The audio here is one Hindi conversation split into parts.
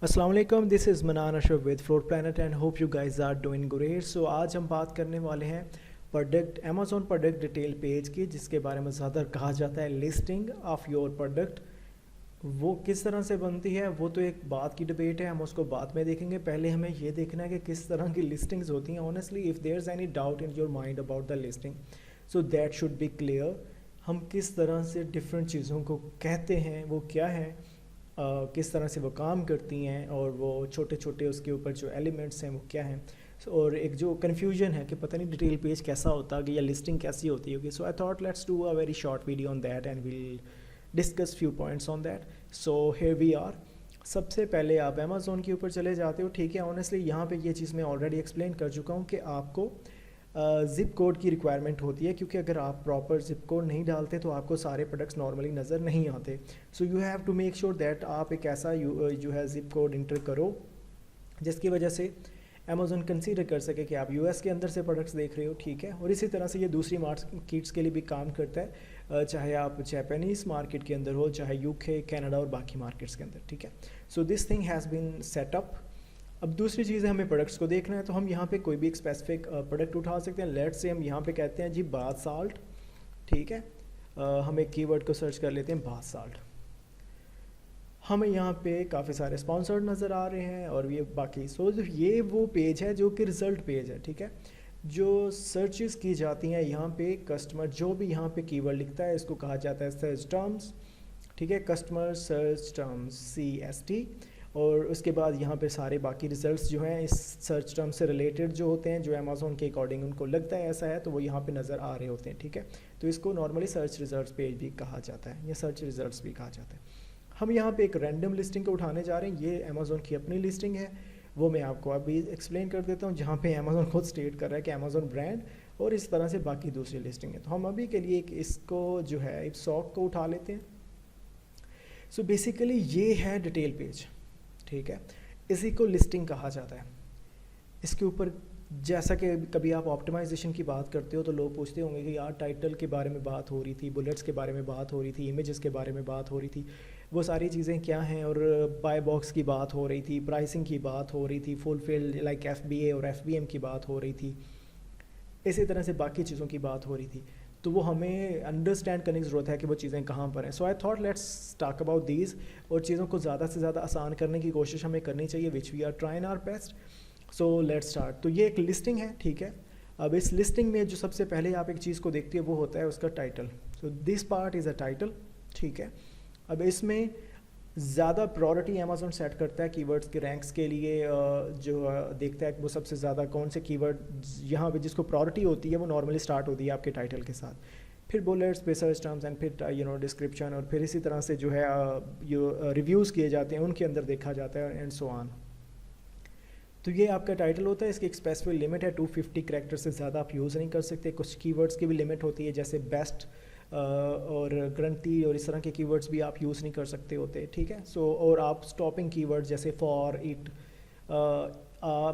अस्सलाम वालेकुम, this is Manan Ashraf with floor planet and hope you guys are doing great. So आज हम बात करने वाले हैं product Amazon product detail page की, जिसके बारे में ज़्यादा कहा जाता है लिस्टिंग ऑफ़ योर प्रोडक्ट। वो किस तरह से बनती है वो तो एक बात की डिबेट है, हम उसको बाद में देखेंगे। पहले हमें ये देखना है कि किस तरह की लिस्टिंग्स होती हैं। Honestly if there is any doubt in your mind about the listing, so that should be clear. हम किस तरह से डिफरेंट चीज़ों को कहते हैं, वो क्या है, किस तरह से वो काम करती हैं, और वो छोटे छोटे उसके ऊपर जो एलिमेंट्स हैं वो क्या हैं। और एक जो कन्फ्यूजन है कि पता नहीं डिटेल पेज कैसा होता है या लिस्टिंग कैसी होती होगी। So I thought let's do a very short video on that and will discuss few points on that. So here we are. सबसे पहले आप अमेज़ोन के ऊपर चले जाते हो, ठीक है। ऑनेस्टली यहाँ पे ये चीज़ मैं ऑलरेडी एक्सप्लेन कर चुका हूँ कि आपको ज़िप कोड की रिक्वायरमेंट होती है, क्योंकि अगर आप प्रॉपर ज़िप कोड नहीं डालते तो आपको सारे प्रोडक्ट्स नॉर्मली नज़र नहीं आते। So you have to make sure that आप एक ऐसा जो है ज़िप कोड इंटर करो जिसकी वजह से अमेज़ॉन कंसीडर कर सके कि आप यूएस के अंदर से प्रोडक्ट्स देख रहे हो, ठीक है। और इसी तरह से ये दूसरी मार्केट्स के लिए भी काम करता है, चाहे आप जापानीज़ मार्केट के अंदर हो, चाहे यूके, कनाडा और बाकी मार्केट्स के अंदर, ठीक है। So this thing has been set up. अब दूसरी चीज़ है, हमें प्रोडक्ट्स को देखना है, तो हम यहाँ पे कोई भी एक स्पेसिफिक प्रोडक्ट उठा सकते हैं। लेट्स से हम यहाँ पे कहते हैं जी बाथ साल्ट, ठीक है। हम एक कीवर्ड को सर्च कर लेते हैं बाथ साल्ट। हमें यहाँ पे काफ़ी सारे स्पॉन्सर्ड नज़र आ रहे हैं और ये बाकी। सो ये वो पेज है जो कि रिज़ल्ट पेज है, ठीक है। जो सर्चेस की जाती हैं यहाँ पे, कस्टमर जो भी यहाँ पे कीवर्ड लिखता है इसको कहा जाता है सर्च टर्म्स, ठीक है। Customer search terms CST। और उसके बाद यहाँ पे सारे बाकी रिजल्ट्स जो हैं इस सर्च टर्म से रिलेटेड जो होते हैं, जो अमेज़ॉन के अकॉर्डिंग उनको लगता है ऐसा है, तो वो यहाँ पे नज़र आ रहे होते हैं, ठीक है। तो इसको नॉर्मली सर्च रिजल्ट्स पेज भी कहा जाता है या सर्च रिजल्ट्स भी कहा जाता है। हम यहाँ पे एक रैंडम लिस्टिंग को उठाने जा रहे हैं। ये अमेज़ॉन की अपनी लिस्टिंग है, वो मैं आपको अभी एक्सप्लेन कर देता हूँ, जहाँ पे अमेज़ॉन खुद स्टेट कर रहा है कि अमेज़ॉन ब्रांड, और इस तरह से बाकी दूसरी लिस्टिंग है। तो हम अभी के लिए एक इसको जो है एक सॉक को उठा लेते हैं। सो बेसिकली ये है डिटेल पेज, ठीक है। इसी को लिस्टिंग कहा जाता है। इसके ऊपर जैसा कि कभी आप ऑप्टिमाइजेशन की बात करते हो तो लोग पूछते होंगे कि यार टाइटल के बारे में बात हो रही थी, बुलेट्स के बारे में बात हो रही थी, इमेजेस के बारे में बात हो रही थी, वो सारी चीज़ें क्या हैं, और बाय बॉक्स की बात हो रही थी, प्राइसिंग की बात हो रही थी, फुलफिल लाइक FBA और FBM की बात हो रही थी, इसी तरह से बाकी चीज़ों की बात हो रही थी। तो वो हमें अंडरस्टैंड करने की ज़रूरत है कि वो चीज़ें कहाँ पर हैं। So I thought let's talk about these, और चीज़ों को ज़्यादा से ज़्यादा आसान करने की कोशिश हमें करनी चाहिए, which we are trying our best. So let's start. तो ये एक लिस्टिंग है, ठीक है। अब इस लिस्टिंग में जो सबसे पहले आप एक चीज़ को देखते हो वो होता है उसका title. So this part is a title, ठीक है। अब इसमें ज़्यादा प्रायोरिटी अमेज़ॉन सेट करता है कीवर्ड्स के रैंक्स के लिए, जो देखता है कि वो सबसे ज़्यादा कौन से कीवर्ड यहाँ पे जिसको प्रायोरिटी होती है वो नॉर्मली स्टार्ट होती है आपके टाइटल के साथ, फिर बुलेट्स पे सर्च टर्म्स एंड फिर डिस्क्रिप्शन, और फिर इसी तरह से जो है जो रिव्यूज़ किए जाते हैं उनके अंदर देखा जाता है, एंड सो ऑन। तो ये आपका टाइटल होता है। इसकी एक स्पेसिफिक लिमिट है, 250 कैरेक्टर से ज़्यादा आप यूज़ नहीं कर सकते। कुछ कीवर्ड्स की भी लिमिट होती है, जैसे बेस्ट और ग्रंटी और इस तरह के कीवर्ड्स भी आप यूज़ नहीं कर सकते होते, ठीक है। सो और आप स्टॉपिंग कीवर्ड्स जैसे फॉर, इट,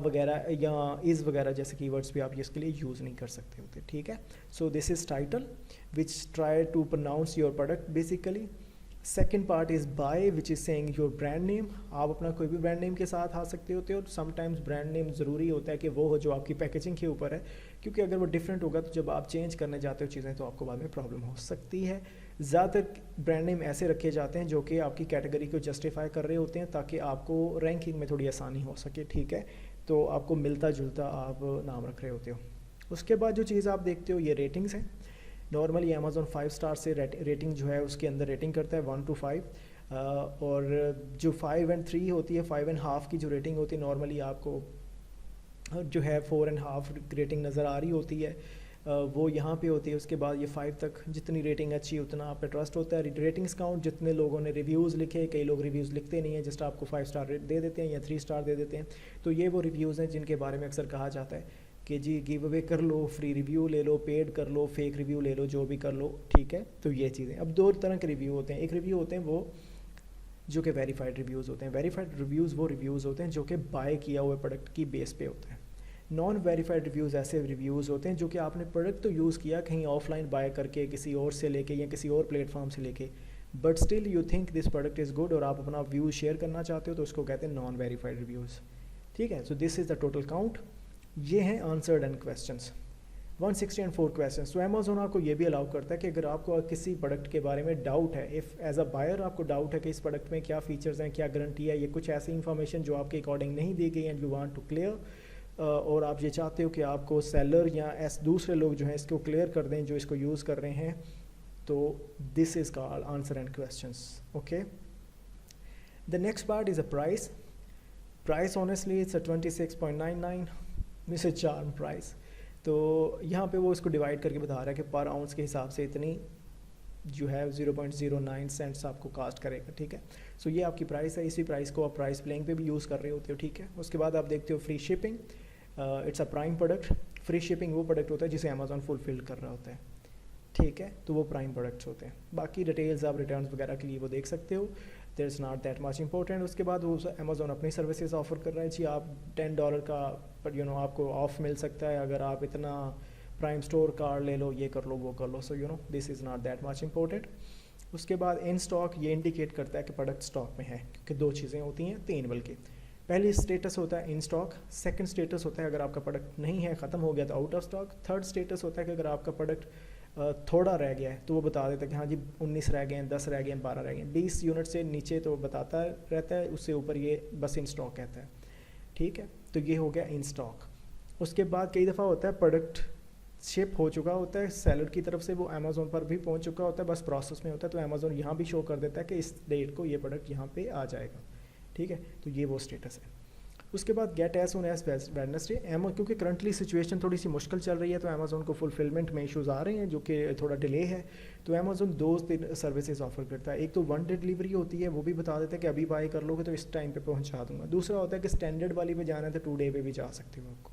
वगैरह या इज़ वगैरह जैसे कीवर्ड्स भी आप इसके लिए यूज़ नहीं कर सकते होते, ठीक है। So this is title which try to pronounce your product basically. Second part is by which is saying your brand name. आप अपना कोई भी ब्रांड नेम के साथ आ सकते होते हो। समटाइम्स ब्रांड नेम ज़रूरी होता है कि वो हो जो आपकी पैकेजिंग के ऊपर है, क्योंकि अगर वो डिफरेंट होगा तो जब आप चेंज करने जाते हो चीज़ें तो आपको बाद में प्रॉब्लम हो सकती है। ज़्यादातर ब्रांड नेम ऐसे रखे जाते हैं जो कि आपकी कैटेगरी को जस्टिफाई कर रहे होते हैं, ताकि आपको रैंकिंग में थोड़ी आसानी हो सके, ठीक है। तो आपको मिलता जुलता आप नाम रख रहे होते हो। उसके बाद जो चीज़ आप देखते हो ये रेटिंग्स हैं। नॉर्मली अमेज़ॉन 5 स्टार से रेटिंग जो है उसके अंदर रेटिंग करता है 1 to 5, और जो 5 and 3 होती है, 5 and half की जो रेटिंग होती है, नॉर्मली आपको जो है 4 and half रेटिंग नज़र आ रही होती है, वो यहाँ पे होती है। उसके बाद ये 5 तक जितनी रेटिंग अच्छी उतना आप पे ट्रस्ट होता है। रेटिंग्स काउंट, जितने लोगों ने रिव्यूज़ लिखे, कई लोग रिव्यूज़ लिखते नहीं हैं, जस्ट आपको 5 स्टार दे देते हैं या 3 स्टार दे देते हैं। तो ये वो रिव्यूज़ हैं जिनके बारे में अक्सर कहा जाता है कि जी गिव अवे कर लो, फ्री रिव्यू ले लो, पेड कर लो, फेक रिव्यू ले लो, जो भी कर लो, ठीक है। तो ये चीज़ें। अब दो तरह के रिव्यू होते हैं। एक रिव्यू होते हैं वो जो कि वेरीफाइड रिव्यूज़ होते हैं। वेरीफाइड रिव्यूज़ वो रिव्यूज़ होते हैं जो कि बाय किया हुए प्रोडक्ट की बेस पे होते हैं। नॉन वेरीफाइड रिव्यूज़ ऐसे रिव्यूज़ होते हैं जो कि आपने प्रोडक्ट तो यूज़ किया कहीं ऑफलाइन बाय करके, किसी और से लेके या किसी और प्लेटफॉर्म से लेके, but still you think this product is good और आप अपना व्यू शेयर करना चाहते हो तो उसको कहते हैं नॉन वेरीफाइड रिव्यूज़। ठीक है, so this is the total count. ये हैं आंसर्ड एंड क्वेश्चंस 164 क्वेश्चन। तो अमेजोन आपको ये भी अलाउ करता है कि अगर आपको किसी प्रोडक्ट के बारे में डाउट है, इफ़ एज अ बायर आपको डाउट है कि इस प्रोडक्ट में क्या फीचर्स हैं, क्या गारंटी है, ये कुछ ऐसी इन्फॉर्मेशन जो आपके अकॉर्डिंग नहीं दी गई and you want to clear, और आप ये चाहते हो कि आपको सेलर या दूसरे लोग जो हैं इसको क्लियर कर दें जो इसको यूज़ कर रहे हैं, तो this is called answer and questions. Okay, the next part is a price. Price honestly it's a 26.99, this is charm price. तो यहाँ पे वो इसको डिवाइड करके बता रहा है कि पर आउंस के हिसाब से इतनी जो है 0.09 सेंट्स आपको कास्ट करेगा। ठीक है, सो ये आपकी प्राइस है। इसी प्राइस को आप प्राइस प्लेइंग पे भी यूज़ कर रहे होते हो। ठीक है, उसके बाद आप देखते हो free shipping. It's a prime product. Free shipping वो प्रोडक्ट होता है जिसे अमेजोन फुलफिल कर रहा होता है। ठीक है, तो वो प्राइम प्रोडक्ट्स होते हैं। बाकी डिटेल्स आप रिटर्न वगैरह के लिए वो देख सकते हो, there is not that much important. उसके बाद वो अमेजोन अपनी सर्विसेज ऑफर कर रहा है जी, आप $10 का पर आपको ऑफ मिल सकता है अगर आप इतना प्राइम स्टोर कार्ड ले लो, ये कर लो, वो कर लो। So this is not that much important. उसके बाद इन स्टॉक ये इंडिकेट करता है कि प्रोडक्ट स्टॉक में है, क्योंकि दो चीज़ें होती हैं, तीन बल्कि। पहली स्टेटस होता है इन स्टॉक, सेकंड स्टेटस होता है अगर आपका प्रोडक्ट नहीं है, ख़त्म हो गया तो out of stock, third status होता है कि अगर आपका प्रोडक्ट थोड़ा रह गया है तो वो बता देता है कि हाँ जी 19 रह गए हैं, 10 रह गए हैं, 12 रह गए हैं। 20 यूनिट से नीचे तो बताता रहता है, उससे ऊपर ये बस इन स्टॉक कहता है। ठीक है, तो ये हो गया इन स्टॉक। उसके बाद कई दफ़ा होता है प्रोडक्ट शिप हो चुका होता है सेलर की तरफ से, वो अमेजोन पर भी पहुंच चुका होता है, बस प्रोसेस में होता है, तो अमेजोन यहाँ भी शो कर देता है कि इस डेट को ये प्रोडक्ट यहाँ पे आ जाएगा। ठीक है, तो ये वो स्टेटस है। उसके बाद get as soon as Wednesday. क्योंकि करंटली सिचुएशन थोड़ी सी मुश्किल चल रही है तो अमेजोन को फुलफिलमेंट में इशूज़ आ रहे हैं जो कि थोड़ा डिले है, तो अमेजोन 2-3 सर्विसेज ऑफर करता है। एक तो 1 डे डिलीवरी होती है, वो भी बता देता है कि अभी बाय कर लोगे तो इस टाइम पे पहुंचा दूंगा। दूसरा होता है कि स्टैंडर्ड वाली पे जाना है तो 2 डे पे भी जा सकते हो आपको।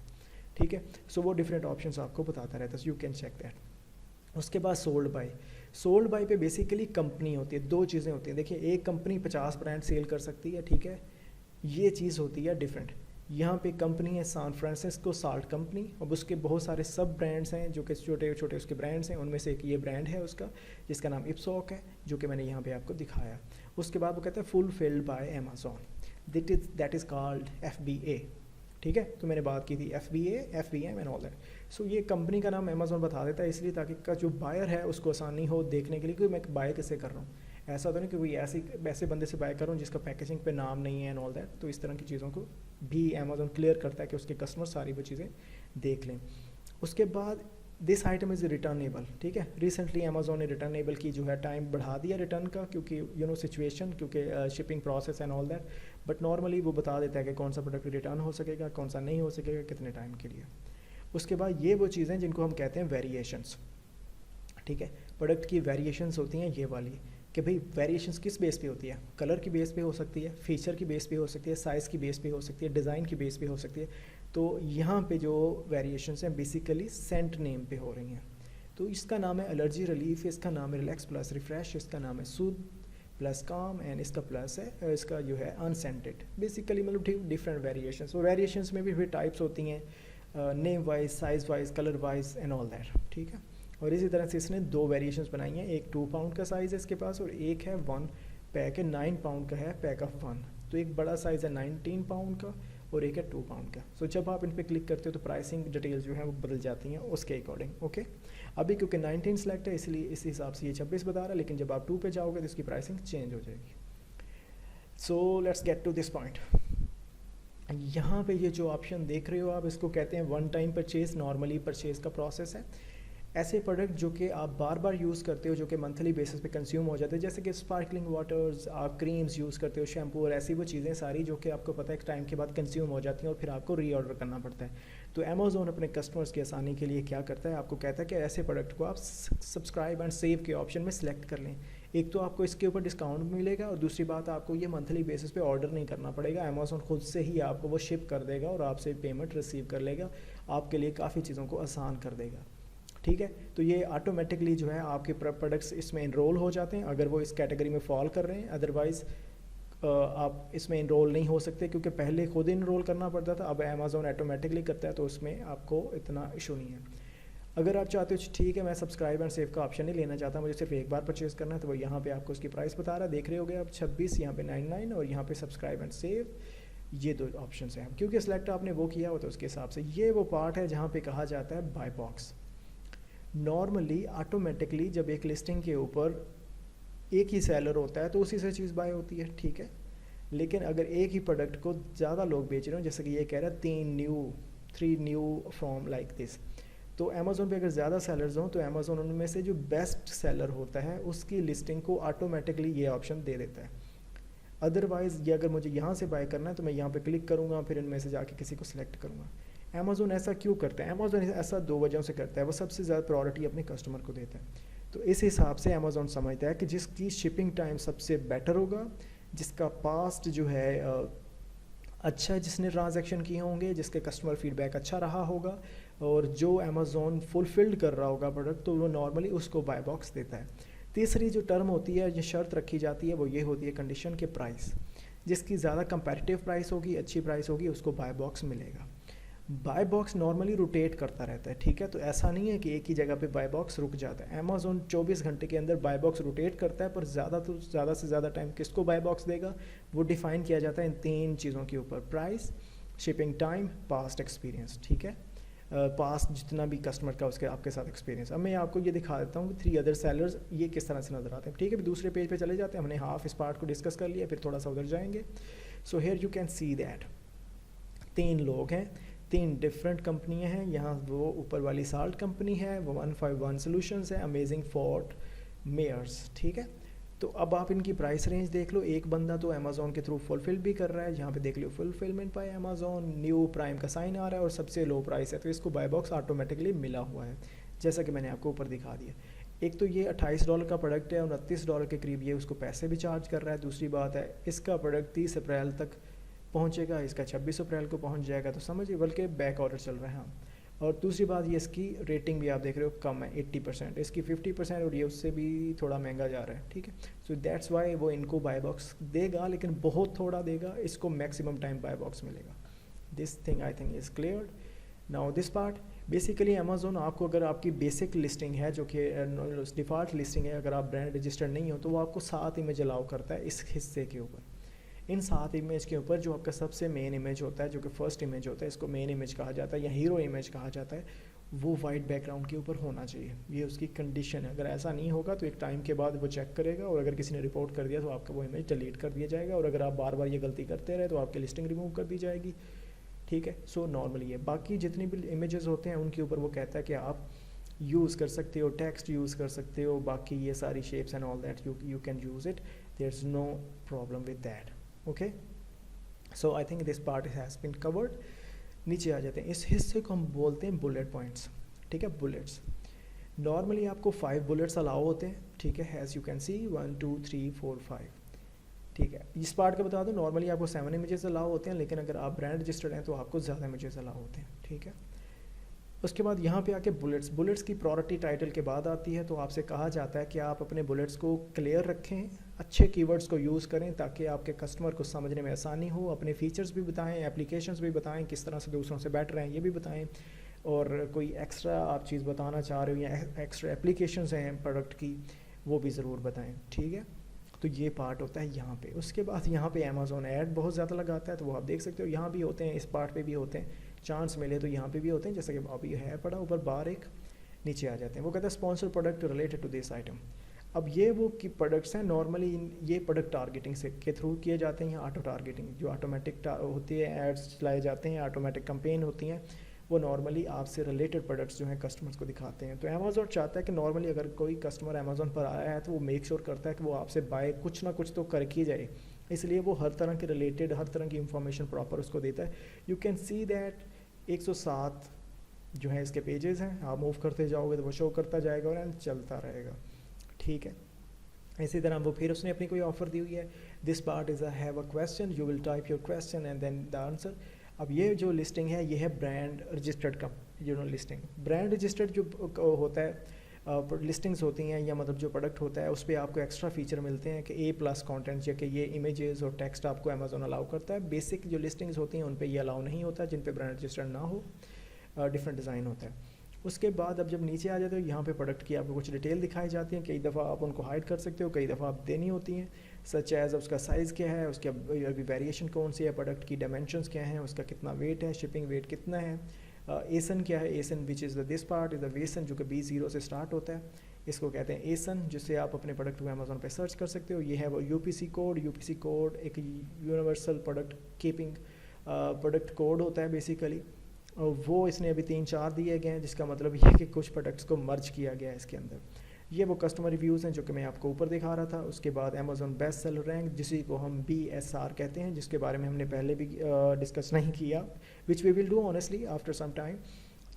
ठीक है, सो वो डिफरेंट ऑप्शंस आपको बताता रहता है, यू कैन चेक दैट। उसके बाद सोल्ड बाय। सोल्ड बाय पे बेसिकली कंपनी होती है, दो चीज़ें होती हैं। देखिए, एक कंपनी 50 ब्रांड सेल कर सकती है। ठीक है, ये चीज़ होती है डिफरेंट। यहाँ पे कंपनी है सैन फ्रांसिस्को साल्ट कंपनी, अब उसके बहुत सारे सब ब्रांड्स हैं जो कि छोटे छोटे उसके ब्रांड्स हैं, उनमें से एक ये ब्रांड है उसका जिसका नाम इप्सॉक है, जो कि मैंने यहाँ पे आपको दिखाया। उसके बाद वो कहते हैं fulfilled by Amazon, that is called FBA। ठीक है, तो मैंने बात की थी FBA, FBM and all that. So ये कंपनी का नाम अमेजोन बता देता है इसलिए ताकि का जो बायर है उसको आसानी हो देखने के लिए कि मैं बाय कैसे कर रहा हूँ। ऐसा तो नहीं कि कोई ऐसे बंदे से बाय कर रहा हूँ जिसका पैकेजिंग पे नाम नहीं है एंड ऑल दैट। तो इस तरह की चीज़ों को भी अमेजोन क्लियर करता है कि उसके कस्टमर सारी वो चीज़ें देख लें। उसके बाद दिस आइटम इज़ रिटर्नेबल। ठीक है, रिसेंटली अमेजोन ने रिटर्नेबल की जो है टाइम बढ़ा दिया रिटर्न का, क्योंकि सिचुएशन, क्योंकि shipping process and all that. But normally वो बता देता है कि कौन सा प्रोडक्ट रिटर्न हो सकेगा, कौन सा नहीं हो सकेगा, कितने टाइम के लिए। उसके बाद ये वो चीज़ें जिनको हम कहते हैं वेरिएशंस। ठीक है, प्रोडक्ट की वेरिएशंस होती हैं ये वाली, कि भाई वेरिएशंस किस बेस पे होती है, कलर की बेस पे हो सकती है, फीचर की बेस पे हो सकती है, साइज़ की बेस पे हो सकती है, डिज़ाइन की बेस पे हो सकती है। तो यहाँ पे जो वेरिएशंस हैं बेसिकली सेंट नेम पे हो रही हैं। तो इसका नाम है एलर्जी रिलीफ, इसका नाम है रिलैक्स प्लस रिफ्रेश, इसका नाम है सूद प्लस काम, एंड इसका प्लस है इसका जो है अनसेंटेड। बेसिकली मतलब ठीक डिफरेंट वेरिएशंस। और वेरिएशंस में भी फिर टाइप्स होती हैं, name wise, size wise, colour wise and all that. ठीक है, और इसी तरह से इसने 2 वेरिएशंस बनाई हैं, एक 2 पाउंड का साइज़ है इसके पास और एक है 1 पैक है 9 पाउंड का है, पैक ऑफ 1। तो एक बड़ा साइज़ है 19 पाउंड का और एक है 2 पाउंड का। सो जब आप इन पर क्लिक करते हो तो प्राइसिंग डिटेल्स जो है वो बदल जाती हैं उसके अकॉर्डिंग। ओके, अभी क्योंकि 19 सेलेक्ट है इसलिए इस हिसाब से ये 26 बता रहा है, लेकिन जब आप 2 पे जाओगे तो इसकी प्राइसिंग चेंज हो जाएगी। So let's get to this point. यहाँ पे ये जो ऑप्शन देख रहे हो आप, इसको कहते हैं one time purchase. Normally purchase का प्रोसेस है ऐसे प्रोडक्ट जो कि आप बार बार यूज़ करते हो, जो कि मंथली बेसिस पे कंज्यूम हो जाते हैं, जैसे कि स्पार्कलिंग वाटर्स, आप क्रीम्स यूज़ करते हो, शैम्पू और ऐसी वो चीज़ें सारी जो कि आपको पता है एक टाइम के बाद कंज्यूम हो जाती हैं और फिर आपको रीऑर्डर करना पड़ता है। तो अमेजोन अपने कस्टमर्स की आसानी के लिए क्या करता है, आपको कहता है कि ऐसे प्रोडक्ट को आप सब्सक्राइब एंड सेव के ऑप्शन में सेलेक्ट कर लें। एक तो आपको इसके ऊपर डिस्काउंट मिलेगा और दूसरी बात आपको ये मंथली बेसिस पे ऑर्डर नहीं करना पड़ेगा, अमेजोन खुद से ही आपको वो शिप कर देगा और आपसे पेमेंट रिसीव कर लेगा, आपके लिए काफ़ी चीज़ों को आसान कर देगा। ठीक है, तो ये ऑटोमेटिकली जो है आपके प्रोडक्ट्स इसमें इनरोल हो जाते हैं अगर वो इस कैटेगरी में फॉल कर रहे हैं। अदरवाइज़ आप इसमें इनरोल नहीं हो सकते, क्योंकि पहले खुद इनरोल करना पड़ता था, अब अमेजोन ऑटोमेटिकली करता है, तो उसमें आपको इतना इशू नहीं है। अगर आप चाहते हो ठीक है मैं सब्सक्राइब एंड सेव का ऑप्शन नहीं लेना चाहता, मुझे सिर्फ एक बार परचेज़ करना है, तो वो यहाँ पे आपको उसकी प्राइस बता रहा है, देख रहे होगे आप 26, यहाँ पे 99 और यहाँ पे सब्सक्राइब एंड सेव, ये दो ऑप्शन हैं। क्योंकि सिलेक्ट आपने वो किया हो तो उसके हिसाब से ये वो पार्ट है जहाँ पे कहा जाता है बाय बॉक्स। नॉर्मली ऑटोमेटिकली जब एक लिस्टिंग के ऊपर एक ही सेलर होता है तो उसी से चीज़ बाय होती है, ठीक है। लेकिन अगर एक ही प्रोडक्ट को ज़्यादा लोग बेच रहे हो, जैसे कि ये कह रहा है 3 न्यू फ्रॉम लाइक दिस, तो अमेज़ोन पे अगर ज़्यादा सेलर्स हों तो अमेज़ोन उनमें से जो बेस्ट सेलर होता है उसकी लिस्टिंग को ऑटोमेटिकली ये ऑप्शन दे देता है। अदरवाइज़ ये अगर मुझे यहाँ से बाय करना है तो मैं यहाँ पे क्लिक करूँगा, फिर इनमें से जाके किसी को सिलेक्ट करूँगा। अमेज़ोन ऐसा क्यों करता है? अमेज़ोन ऐसा 2 वजहों से करता है। वो सबसे ज़्यादा प्रायोरिटी अपने कस्टमर को देता है, तो इस हिसाब से अमेज़ोन समझता है कि जिसकी शिपिंग टाइम सबसे बेटर होगा, जिसका पास्ट जो है अच्छा है, जिसने ट्रांजैक्शन किए होंगे, जिसके कस्टमर फीडबैक अच्छा रहा होगा और जो अमेज़ोन फुलफिल्ड कर रहा होगा प्रोडक्ट, तो वो नॉर्मली उसको बाय बॉक्स देता है। तीसरी जो टर्म होती है, जो शर्त रखी जाती है, वो ये होती है कंडीशन के प्राइस। जिसकी ज़्यादा कंपैरेटिव प्राइस होगी, अच्छी प्राइस होगी, उसको बाय बॉक्स मिलेगा। बाय बॉक्स नॉर्मली रोटेट करता रहता है, ठीक है। तो ऐसा नहीं है कि एक ही जगह पे बाय बॉक्स रुक जाता है। अमेज़ोन 24 घंटे के अंदर बाय बॉक्स रोटेट करता है, पर ज़्यादा से ज़्यादा टाइम किसको बाय बॉक्स देगा वो डिफ़ाइन किया जाता है इन 3 चीज़ों के ऊपर: price, shipping time, past experience, ठीक है। पास्ट जितना भी कस्टमर का उसके आपके साथ एक्सपीरियंस। अब मैं आपको ये दिखा देता हूँ कि 3 अदर सेलर्स ये किस तरह से नज़र आते हैं, ठीक है। दूसरे पेज पे चले जाते हैं, हमने हाफ इस पार्ट को डिस्कस कर लिया, फिर थोड़ा सा उधर जाएंगे। So here you can see that 3 लोग हैं, 3 डिफरेंट कंपनियां हैं। यहाँ वो ऊपर वाली साल्ट कंपनी है, वो 151 सॉल्यूशंस है, अमेजिंग फोर्ट, मेयर्स, ठीक है। तो अब आप इनकी प्राइस रेंज देख लो। एक बंदा तो अमेज़ोन के थ्रू फुलफिल भी कर रहा है, यहाँ पे देख लो fulfilment by Amazon, new prime का साइन आ रहा है और सबसे लो प्राइस है, तो इसको बाय बॉक्स ऑटोमेटिकली मिला हुआ है, जैसा कि मैंने आपको ऊपर दिखा दिया। एक तो ये $28 का प्रोडक्ट है और $29 के करीब ये उसको पैसे भी चार्ज कर रहा है। दूसरी बात है इसका प्रोडक्ट 30 अप्रैल तक पहुंचेगा, इसका 26 अप्रैल को पहुंच जाएगा, तो समझिए बल्कि बैक ऑर्डर चल रहा है। और दूसरी बात ये इसकी रेटिंग भी आप देख रहे हो कम है, 80%, इसकी 50% और ये उससे भी थोड़ा महंगा जा रहा है, ठीक है। सो दैट्स वाई वो इनको बाय बॉक्स देगा, लेकिन बहुत थोड़ा देगा, इसको मैक्सिमम टाइम बाय बॉक्स मिलेगा। This thing I think is clear now. This part basically Amazon आपको, अगर आपकी बेसिक लिस्टिंग है जो कि डिफ़ॉल्ट लिस्टिंग है, अगर आप ब्रांड रजिस्टर्ड नहीं हो, तो वो आपको 7 इमेज अलाउ करता है इस हिस्से के ऊपर। इन 7 इमेज के ऊपर जो आपका सबसे मेन इमेज होता है, जो कि फर्स्ट इमेज होता है, इसको मेन इमेज कहा जाता है या हीरो इमेज कहा जाता है, वो वाइट बैकग्राउंड के ऊपर होना चाहिए। ये उसकी कंडीशन है। अगर ऐसा नहीं होगा तो एक टाइम के बाद वो चेक करेगा और अगर किसी ने रिपोर्ट कर दिया तो आपका वो इमेज डिलीट कर दिया जाएगा, और अगर आप बार बार ये गलती करते रहे तो आपकी लिस्टिंग रिमूव कर दी जाएगी, ठीक है। सो नॉर्मली ये बाकी जितनी भी इमेजेस होते हैं उनके ऊपर वो कहता है कि आप यूज़ कर सकते हो, टेक्स्ट यूज़ कर सकते हो, बाकी ये सारी shapes and all that you can use it, there is no problem with that, okay. So I think this part has been covered. नीचे आ जाते हैं, इस हिस्से को हम बोलते हैं बुलेट पॉइंट्स, ठीक है। बुलेट्स नॉर्मली आपको 5 बुलेट्स अलाउ होते हैं, ठीक है, एज यू कैन सी 1 2 3 4 5, ठीक है। इस पार्ट का बता दो, नॉर्मली आपको 7 इमेजेस अलाउ होते हैं, लेकिन अगर आप ब्रांड रजिस्टर्ड हैं तो आपको ज़्यादा इमेजेस अलाउ होते हैं, ठीक है। उसके बाद यहाँ पे आके बुलेट्स की प्रायोरिटी टाइटल के बाद आती है, तो आपसे कहा जाता है कि आप अपने बुलेट्स को क्लियर रखें, अच्छे कीवर्ड्स को यूज़ करें ताकि आपके कस्टमर को समझने में आसानी हो, अपने फीचर्स भी बताएं, एप्लीकेशंस भी बताएं, किस तरह से दूसरों से बेटर हैं ये भी बताएं, और कोई एक्स्ट्रा आप चीज़ बताना चाह रहे हो या एक्स्ट्रा एप्लीकेशंस हैं प्रोडक्ट की वो भी ज़रूर बताएं, ठीक है। तो ये पार्ट होता है यहाँ पे। उसके बाद यहाँ पे अमेज़ोन ऐड बहुत ज़्यादा लगाता है, तो वो आप देख सकते हो यहाँ भी होते हैं, इस पार्ट पे भी होते हैं, चांस मिले तो यहाँ पे भी होते हैं, जैसा कि अभी है पड़ा ऊपर बार एक, नीचे आ जाते हैं। वो कहता है sponsor product related to this item. अब ये वो की प्रोडक्ट्स हैं, नॉर्मली ये प्रोडक्ट टारगेटिंग से के थ्रू किए जाते हैं, या ऑटो टारगेटिंग जो ऑटोमेटिक होती है, एड्स चलाए जाते हैं, ऑटोमेटिक कैंपेन होती हैं, वो नॉर्मली आपसे रिलेटेड प्रोडक्ट्स जो हैं कस्टमर्स को दिखाते हैं। तो अमेज़ोन चाहता है कि नॉर्मली अगर कोई कस्टमर अमेज़ोन पर आया है तो वो मेक श्योर करता है कि वो आपसे बाय कुछ ना कुछ तो करके जाए, इसलिए वो हर तरह के रिलेटेड हर तरह की इंफॉर्मेशन प्रॉपर उसको देता है। यू कैन सी दैट 107 जो है इसके पेजेस हैं, आप मूव करते जाओगे तो वो शो करता जाएगा और चलता रहेगा, ठीक है। इसी तरह वो फिर उसने अपनी कोई ऑफ़र दी हुई है, this part is have a question, you will type your question and then the answer. अब ये जो लिस्टिंग है ये है ब्रांड रजिस्टर्ड का लिस्टिंग। ब्रांड रजिस्टर्ड जो होता है लिस्टिंग्स होती हैं, या मतलब जो प्रोडक्ट होता है उस पर आपको एक्स्ट्रा फीचर मिलते हैं कि A+ कंटेंट, या कि ये इमेजेस और टेक्स्ट आपको अमेज़ोन अलाउ करता है। बेसिक जो लिस्टिंग्स होती हैं उन पे ये अलाउ नहीं होता, जिन पे ब्रांड रजिस्टर्ड ना हो, डिफरेंट डिज़ाइन होता है। उसके बाद अब जब नीचे आ जाते हो यहाँ पे प्रोडक्ट की आपको कुछ डिटेल दिखाई जाती हैं, कई दफ़ा आप उनको हाइड कर सकते हो, कई दफ़ा आप देनी होती हैं, सच एज़ उसका साइज़ क्या है, उसके अभी वेरिएशन कौन सी है, प्रोडक्ट की डायमेंशंस क्या हैं, उसका कितना वेट है, शिपिंग वेट कितना है, एसन क्या है, ASIN which is the this part is the ASIN जो कि B0 से स्टार्ट होता है, इसको कहते हैं एसन, जिससे आप अपने प्रोडक्ट को अमेज़ोन पे सर्च कर सकते हो। ये है वो यूपीसी कोड एक universal product keeping product code होता है बेसिकली, और वो इसने अभी 3-4 दिए गए हैं, जिसका मतलब ये है कि कुछ प्रोडक्ट्स को मर्ज किया गया है इसके अंदर। ये वो कस्टमर रिव्यूज़ हैं जो कि मैं आपको ऊपर दिखा रहा था। उसके बाद अमेज़ोन बेस्ट सेलर रैंक, जिसी को हम BSR कहते हैं, जिसके बारे में हमने पहले भी डिस्कस नहीं किया, which we will do honestly after some time.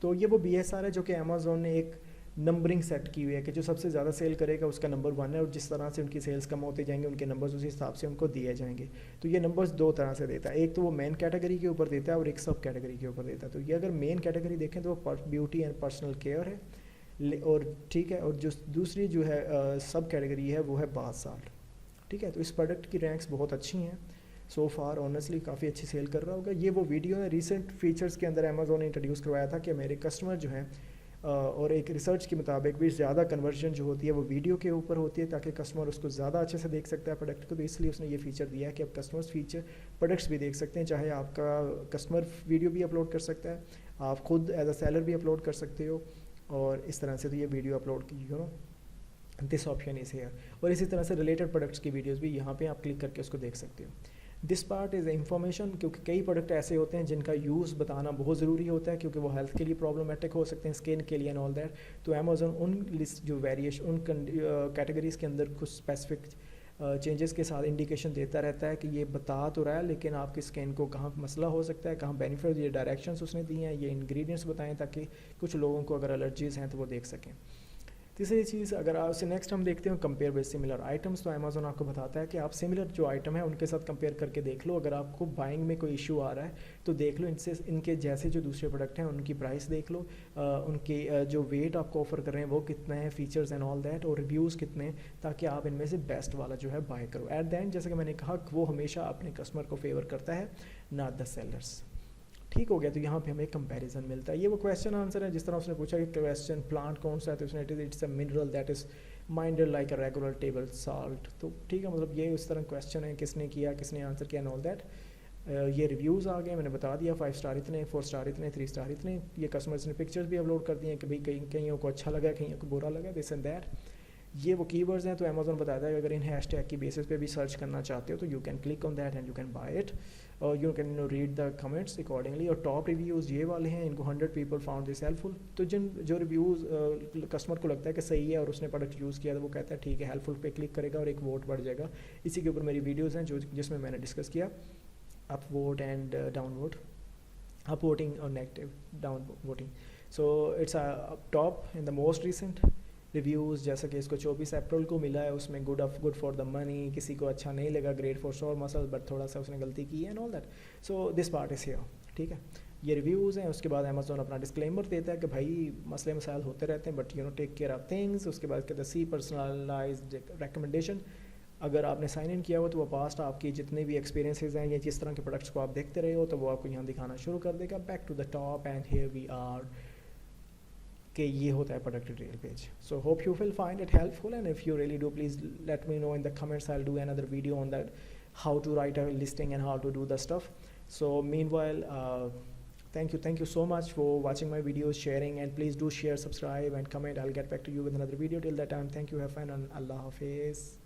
तो ये वो BSR है जो कि अमेज़ोन ने एक नंबरिंग सेट की हुई है कि जो सबसे ज़्यादा सेल करेगा उसका नंबर 1 है, और जिस तरह से उनकी सेल्स कम होते जाएंगे उनके नंबर्स उसी हिसाब से उनको दिए जाएंगे। तो ये नंबर्स दो तरह से देता है, एक तो वो मेन कैटेगरी के ऊपर देता है और एक सब कैटेगरी के ऊपर देता है। तो ये अगर मेन कैटेगरी देखें तो वो ब्यूटी एंड पर्सनल केयर है, और ठीक है, और जो दूसरी जो है सब कैटेगरी है वो है बासाल्ट, ठीक है। तो इस प्रोडक्ट की रैंक्स बहुत अच्छी हैं सो फार, ऑनेस्टली काफ़ी अच्छी सेल कर रहा होगा। ये वो वीडियो है रिसेंट फीचर्स के अंदर अमेज़ोन ने इंट्रोड्यूस करवाया था कि मेरे कस्टमर जो हैं और एक रिसर्च के मुताबिक भी ज़्यादा कन्वर्जन जो होती है वो वीडियो के ऊपर होती है, ताकि कस्टमर उसको ज़्यादा अच्छे से देख सकता है प्रोडक्ट को। तो इसलिए उसने ये फ़ीचर दिया है कि अब कस्टमर्स फीचर प्रोडक्ट्स भी देख सकते हैं, चाहे आपका कस्टमर वीडियो भी अपलोड कर सकता है, आप खुद एज अ सेलर भी अपलोड कर सकते हो, और इस तरह से तो ये वीडियो अपलोड की दिस ऑप्शन इज़ हेयर। और इसी तरह से रिलेटेड प्रोडक्ट्स की वीडियोज़ भी यहाँ पर आप क्लिक करके उसको देख सकते हो। दिस पार्ट इज़ इंफॉर्मेशन, क्योंकि कई प्रोडक्ट ऐसे होते हैं जिनका यूज़ बताना बहुत ज़रूरी होता है, क्योंकि वो हेल्थ के लिए प्रॉब्लमेटिक हो सकते हैं, स्किन के लिए एंड ऑल दैट। तो अमेज़ोन उन लिस्ट जो वेरिएशन उन कैटेगरीज़ के अंदर कुछ स्पेसिफिक चेंजेस के साथ इंडिकेशन देता रहता है कि ये बता तो रहा है, लेकिन आपकी स्किन को कहाँ मसला हो सकता है, कहाँ बेनिफिट, ये डायरेक्शंस उसने दिए हैं, ये इंग्रेडिएंट्स बताएं ताकि कुछ लोगों को अगर एलर्जीज़ हैं तो वो देख सकें। तीसरी चीज़, अगर आप उससे नेक्स्ट हम देखते हैं कंपेयर विद सिमिलर आइटम्स, तो अमेज़ोन आपको बताता है कि आप सिमिलर जो आइटम है उनके साथ कंपेयर करके देख लो। अगर आपको बाइंग में कोई इशू आ रहा है तो देख लो इनसे, इनके जैसे जो दूसरे प्रोडक्ट हैं उनकी प्राइस देख लो, उनके जो वेट आपको ऑफर कर रहे हैं वो कितना है, फीचर्स एंड ऑल दैट, और रिव्यूज़ कितने हैं, ताकि आप इनमें से बेस्ट वाला जो है बाय करो। एट द एंड जैसे कि मैंने कहा, वो हमेशा अपने कस्टमर को फेवर करता है, नॉट द सेलर्स। ठीक हो गया, तो यहाँ पे हमें कंपैरिजन मिलता है। ये वो क्वेश्चन आंसर है, जिस तरह उसने पूछा कि क्वेश्चन प्लांट कौन सा है, तो उसने it's a mineral that is minded like a regular table salt. तो ठीक है, मतलब ये उस तरह क्वेश्चन है, किसने किया, किसने आंसर किया एंड ऑल दैट। ये रिव्यूज़ आ गए, मैंने बता दिया 5 स्टार इतने, 4 स्टार इतने, 3 स्टार इतने। ये कस्टमर्स ने पिक्चर्स भी अपलोड कर दिए हैं कि भाई कईयों को अच्छा लगा, कईयों को बुरा लगा, दिस एंड दैट। ये वो कीवर्ड्स हैं, तो अमेज़ोन बताता है कि अगर इन हैशटैग की बेसिस पे भी सर्च करना चाहते हो तो you can click on that and you can buy it, और you can read the comments accordingly. और टॉप रिव्यूज़ ये वाले हैं, इनको 100 पीपल फाउंड दिस हेल्पफुल। तो जो रिव्यूज़ कस्टमर को लगता है कि सही है और उसने प्रोडक्ट यूज़ किया, तो वो कहता है ठीक है, हेल्पफुल पे क्लिक करेगा और एक वोट बढ़ जाएगा। इसी के ऊपर मेरी वीडियोज़ हैं जिसमें मैंने डिस्कस किया upvote and downvote, upvoting और negative downvoting. So it's top in the most recent reviews, जैसा कि इसको 24 अप्रैल को मिला है, उसमें गुड फॉर द मनी, किसी को अच्छा नहीं लगा, ग्रेट फॉर शोर मसल, बट थोड़ा सा उसने गलती की है and all that. So this part is here, ठीक है। ये रिव्यूज़ हैं। उसके बाद अमेज़ोन अपना डिस्क्लेमर देता है कि भाई मसले मसाइल होते रहते हैं, but take care of things. उसके बाद कहते हैं सी पर्सनलाइज्ड रिकमेंडेशन। अगर आपने साइन इन किया हो तो वो पास्ट आपकी जितने भी एक्सपीरियंसेस हैं या जिस तरह के प्रोडक्ट्स को आप देखते रहे हो, तो वो आपको यहाँ दिखाना शुरू कर देगा। Back to the top and here we are, कि ये होता है product detail page. So hope you will find it helpful, and if you really do please let me know in the comments, I will do another video on that, how to write a listing and how to do the stuff. So meanwhile, thank you so much for watching my videos, sharing, and please do share, subscribe and comment. I'll get back to you with another video. Till that time, thank you, have fun, and Allah Hafiz.